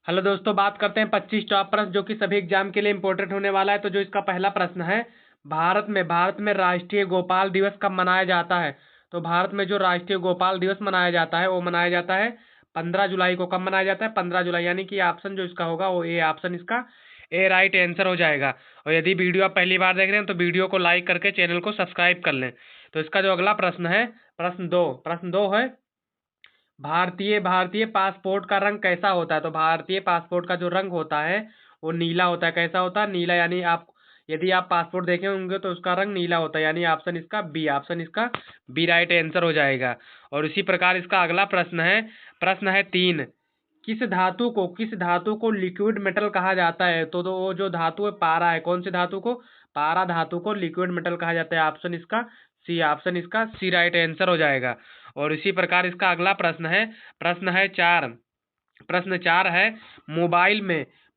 Hello दोस्तों, बात करते हैं 25 टॉप प्रश्न जो कि सभी एग्जाम के लिए इंपॉर्टेंट होने वाला है। तो जो इसका पहला प्रश्न है, भारत में राष्ट्रीय गोपाल दिवस कब मनाया जाता है? तो भारत में जो राष्ट्रीय गोपाल दिवस मनाया जाता है वो मनाया जाता है 15 जुलाई को। कब मनाया जाता है? 15 जुलाई, यानी कि ऑप्शन जो इसका होगा वो ए ऑप्शन इसका ए राइट आंसर हो जाएगा। और यदि वीडियो आप पहली बार देख रहे हैं तो वीडियो को लाइक करके चैनल को सब्सक्राइब कर लें। तो इसका जो अगला प्रश्न है, प्रश्न दो है, भारतीय भारतीय पासपोर्ट का रंग कैसा होता है? तो भारतीय पासपोर्ट का जो रंग होता है वो नीला होता है। कैसा होता है? नीला, यानी आप यदि आप पासपोर्ट देखे होंगे तो उसका रंग नीला होता है, यानी ऑप्शन इसका बी राइट आंसर हो जाएगा। और इसी प्रकार इसका अगला प्रश्न है 3। किस धातु को लिक्विड मेटल कहा जाता है? तो वो जो धातु है पारा है। कौन सी धातु को? पारा धातु को लिक्विड मेटल कहा जाता है। ऑप्शन इसका सी राइट आंसर हो जाएगा। और इसी प्रकार इसका अगला प्रश्न है 4। प्रश्न 4 है,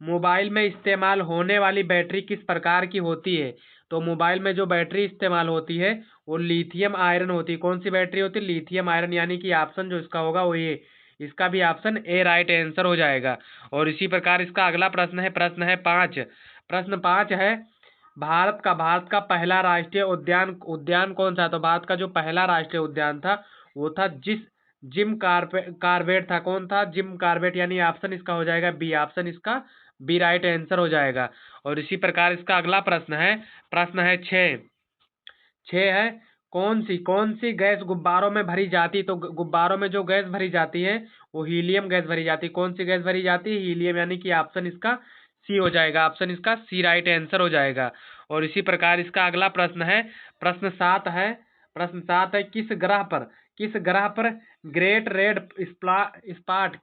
मोबाइल में इस्तेमाल होने वाली बैटरी किस प्रकार की होती है? तो मोबाइल में जो बैटरी इस्तेमाल होती है वो लिथियम आयरन होती है। कौन सी बैटरी होती है? लिथियम आयरन, यानी कि ऑप्शन जो इसका होगा वो ये, इसका भी ऑप्शन ए राइट आंसर हो जाएगा। और इसी प्रकार इसका अगला प्रश्न है 5। प्रश्न 5 है, भारत का पहला राष्ट्रीय उद्यान उद्यान कौन सा है? तो भारत का जो पहला राष्ट्रीय उद्यान था वो था जिम कार्बेट था। कौन था? जिम कार्बेट, यानी ऑप्शन इसका हो जाएगा बी, ऑप्शन इसका बी राइट आंसर हो जाएगा। और इसी प्रकार इसका अगला प्रश्न है 6। है, कौन सी गैस गुब्बारों में भरी जाती? तो गुब्बारों में जो गैस भरी जाती है वो हीलियम गैस भरी जाती है। कौन सी गैस भरी जाती है? हीलियम, यानी कि ऑप्शन इसका सी हो जाएगा, ऑप्शन इसका सी राइट आंसर हो जाएगा। और इसी प्रकार इसका अगला प्रश्न 7 है, किस ग्रह पर ग्रेट रेड स्पॉट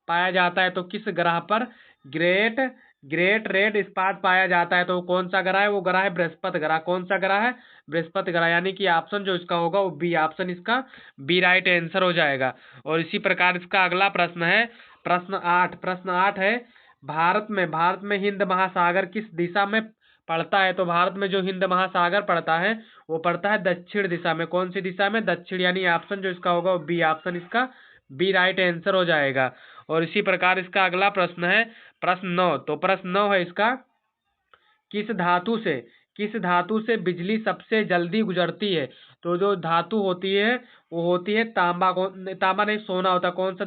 पाया जाता है? तो किस ग्रह पर ग्रेट ग्रेट रेड स्पॉट पाया जाता है? तो कौन सा ग्रह है? वो ग्रह है बृहस्पति ग्रह। कौन सा ग्रह है? बृहस्पति ग्रह, यानी कि ऑप्शन जो इसका होगा वो बी, ऑप्शन इसका बी राइट आंसर हो जाएगा। और इसी प्रकार इसका अगला प्रश्न 8 है, भारत में हिंद महासागर किस दिशा में पड़ता है? तो भारत में जो हिंद महासागर पड़ता है वो पड़ता है दक्षिण दिशा में। कौन सी दिशा में? दक्षिण, यानी ऑप्शन जो इसका होगा वो बी, ऑप्शन इसका बी राइट आंसर हो जाएगा। और इसी प्रकार इसका अगला प्रश्न 9। तो प्रश्न 9 है इसका, किस धातु से बिजली सबसे जल्दी गुजरती है? तो जो धातु होती है वो होती है तांबा। तांबा नहीं, सोना होता है। कौन सा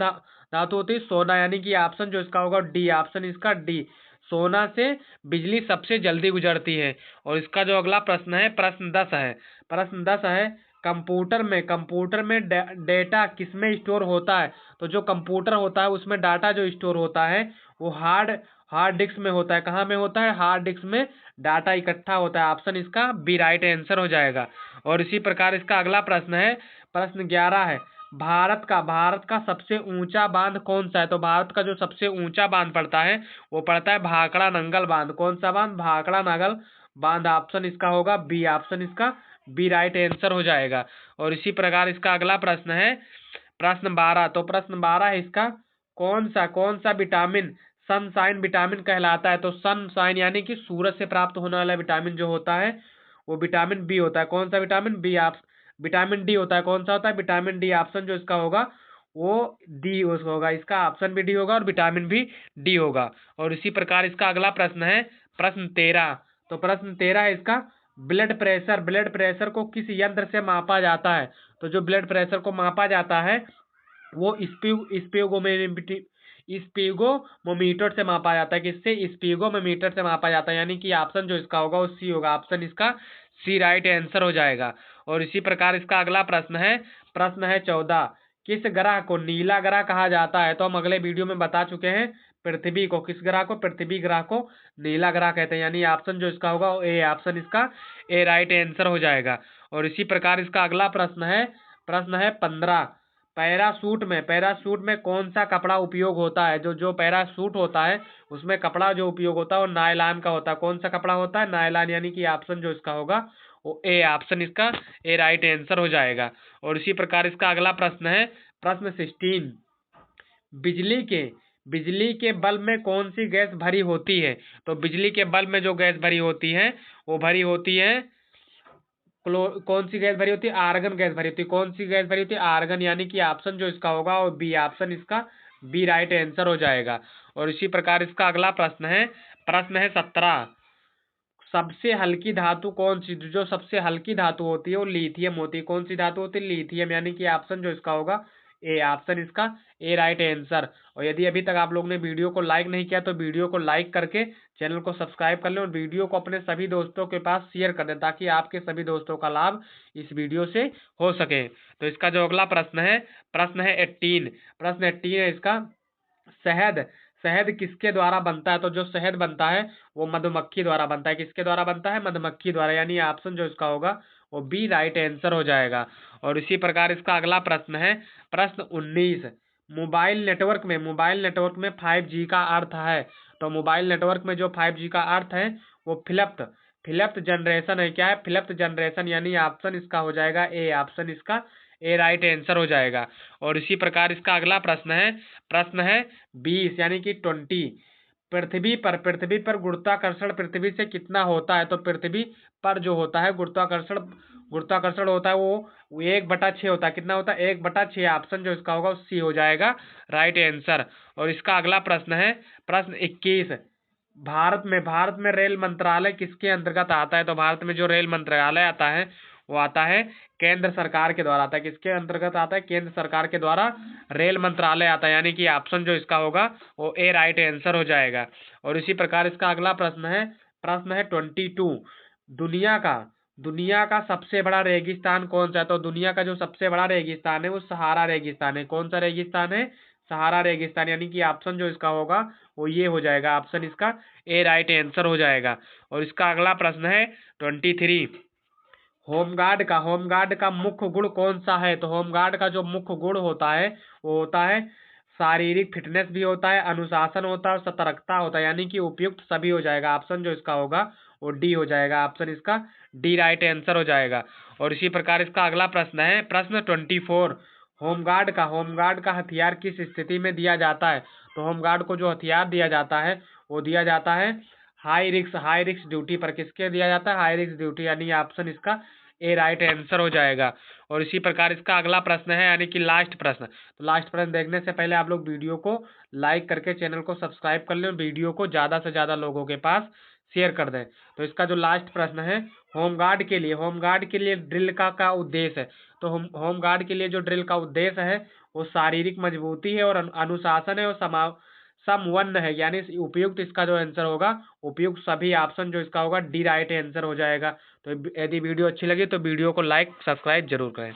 धातु होती है? सोना, यानी कि ऑप्शन जो इसका होगा डी, ऑप्शन इसका डी, सोना से बिजली सबसे जल्दी गुजरती है। और इसका जो अगला प्रश्न 10 है, कंप्यूटर में डेटा किसमें स्टोर होता है? तो जो कंप्यूटर होता है उसमें डाटा जो स्टोर होता है वो हार्ड डिस्क में होता है। कहाँ में होता है? हार्ड डिस्क में डाटा इकट्ठा होता है। ऑप्शन इसका बी राइट आंसर हो जाएगा। और इसी प्रकार इसका अगला प्रश्न 11 है, भारत का सबसे ऊंचा बांध कौन सा है? तो भारत का जो सबसे ऊंचा बांध पड़ता है वो पड़ता है भाखड़ा नंगल बांध। कौन सा बांध? भाखड़ा नंगल बांध, ऑप्शन इसका होगा बी, ऑप्शन इसका बी राइट आंसर हो जाएगा। और इसी प्रकार इसका अगला प्रश्न 12। तो प्रश्न 12 है इसका, कौन सा विटामिन सनशाइन विटामिन कहलाता है? तो सनशाइन, यानी कि सूरज से प्राप्त होने वाला विटामिन जो होता है वो विटामिन बी होता है। कौन सा विटामिन? बी, आप विटामिन डी होता है। कौन सा होता है? विटामिन डी, ऑप्शन जो इसका होगा वो डी उसका होगा, इसका ऑप्शन भी डी होगा और विटामिन भी डी होगा। और इसी प्रकार इसका अगला प्रश्न 13। तो प्रश्न 13 है इसका, ब्लड प्रेशर को किस यंत्र से मापा जाता है? तो जो ब्लड प्रेशर को मापा जाता है वो स्पीगोमीटर से मापा जाता है। किससे? स्पीगोमीटर से मापा जाता है, यानी कि ऑप्शन जो इसका होगा वो सी होगा, ऑप्शन इसका सी राइट आंसर हो जाएगा। और इसी प्रकार इसका अगला प्रश्न है 14। किस ग्रह को नीला ग्रह कहा जाता है? तो हम अगले वीडियो में बता चुके हैं, पृथ्वी को, किस ग्रह को? पृथ्वी ग्रह को नीला ग्रह कहते हैं, यानी ऑप्शन जो इसका होगा वो ए, ऑप्शन इसका ए राइट आंसर हो जाएगा। और इसी प्रकार इसका अगला प्रश्न है 15। पैराशूट में कौन सा कपड़ा उपयोग होता है? जो पैराशूट होता है उसमें कपड़ा जो उपयोग होता है वो नायलॉन का होता है। कौन सा कपड़ा होता है? नायलॉन, यानी कि ऑप्शन जो इसका होगा वो ए, ऑप्शन इसका ए राइट आंसर हो जाएगा। और इसी प्रकार इसका अगला प्रश्न 16। बिजली के बल्ब में कौन सी गैस भरी होती है? तो बिजली के बल्ब में जो गैस भरी होती है वो भरी होती है, कौन सी गैस भरी होती है? आर्गन गैस भरी होती है। कौन सी गैस भरी होती है? आर्गन, यानी कि ऑप्शन जो इसका होगा वो बी, ऑप्शन इसका बी राइट आंसर हो जाएगा। और इसी प्रकार इसका अगला प्रश्न है 17। सबसे हल्की धातु कौन सी, जो सबसे हल्की धातु होती है वो लिथियम होती है। कौन सी धातु होती है? लिथियम, यानी कि ऑप्शन जो इसका होगा ए, ऑप्शन इसका ए राइट आंसर। और यदि अभी तक आप लोग ने वीडियो को लाइक नहीं किया तो वीडियो को लाइक करके चैनल को सब्सक्राइब कर लें और वीडियो को अपने सभी दोस्तों के पास शेयर कर दें, ताकि आपके सभी दोस्तों का लाभ इस वीडियो से हो सके। तो इसका जो अगला प्रश्न है 18। प्रश्न 18 है इसका, शहद शहद किसके द्वारा बनता है? तो जो शहद बनता है वो मधुमक्खी द्वारा बनता है। किसके द्वारा बनता है? मधुमक्खी द्वारा, यानी ऑप्शन जो इसका होगा वो बी राइट आंसर हो जाएगा। और इसी प्रकार इसका अगला प्रश्न है प्रश्न 19। मोबाइल नेटवर्क में 5G का अर्थ है। तो मोबाइल नेटवर्क में जो 5G का अर्थ है वो फिफ्थ जनरेशन है। क्या है? फिफ्थ जनरेशन, यानी ऑप्शन इसका हो जाएगा ए, ऑप्शन इसका ए राइट आंसर हो जाएगा। और इसी प्रकार इसका अगला प्रश्न है 20, यानी कि 20। पृथ्वी पर गुरुत्वाकर्षण पृथ्वी से कितना होता है? तो पृथ्वी पर जो होता है गुरुत्वाकर्षण होता है वो 1/6 होता है। कितना होता है? 1/6। ऑप्शन जो इसका होगा सी हो जाएगा राइट आंसर। और इसका अगला प्रश्न है प्रश्न 21। भारत में रेल मंत्रालय किसके अंतर्गत आता है? तो भारत में जो रेल मंत्रालय आता है वो आता है केंद्र सरकार के द्वारा आता है। किसके अंतर्गत आता है? केंद्र सरकार के द्वारा रेल मंत्रालय आता है, यानी कि ऑप्शन जो इसका होगा वो ए राइट आंसर हो जाएगा। और इसी प्रकार इसका अगला प्रश्न है 22। दुनिया का सबसे बड़ा रेगिस्तान कौन सा है? तो दुनिया का जो सबसे बड़ा रेगिस्तान है वो सहारा रेगिस्तान है। कौन सा रेगिस्तान है? सहारा रेगिस्तान, यानी कि ऑप्शन जो इसका होगा वो ये हो जाएगा, ऑप्शन इसका ए राइट आंसर हो जाएगा। और इसका अगला प्रश्न है 23। होमगार्ड का मुख्य गुण कौन सा है? तो होमगार्ड का जो मुख्य गुण होता है वो होता है शारीरिक फिटनेस भी होता है, अनुशासन होता है और सतर्कता होता है, यानी कि उपयुक्त सभी हो जाएगा। ऑप्शन जो इसका होगा वो डी हो जाएगा, ऑप्शन इसका डी राइट आंसर हो जाएगा। और इसी प्रकार इसका अगला प्रश्न है प्रश्न 24। होमगार्ड का हथियार किस स्थिति में दिया जाता है? तो होमगार्ड को जो हथियार दिया जाता है वो दिया जाता है हाई रिस्क ड्यूटी पर। किसके दिया जाता है? हाई रिस्क ड्यूटी, यानी ऑप्शन इसका ए राइट आंसर हो जाएगा। और इसी प्रकार इसका अगला प्रश्न है, यानी कि लास्ट प्रश्न। तो लास्ट प्रश्न देखने से पहले आप लोग वीडियो को लाइक करके चैनल को सब्सक्राइब कर लें और वीडियो को ज़्यादा से ज़्यादा लोगों के पास शेयर कर दें। तो इसका जो लास्ट प्रश्न है, होमगार्ड के लिए ड्रिल का उद्देश्य है। तो होमगार्ड के लिए जो ड्रिल का उद्देश्य है वो शारीरिक मजबूती है और अनुशासन है और समन्वय है, यानी उपयुक्त इसका जो आंसर होगा उपयुक्त सभी, ऑप्शन जो इसका होगा डी राइट आंसर हो जाएगा। तो यदि वीडियो अच्छी लगी तो वीडियो को लाइक सब्सक्राइब जरूर करें।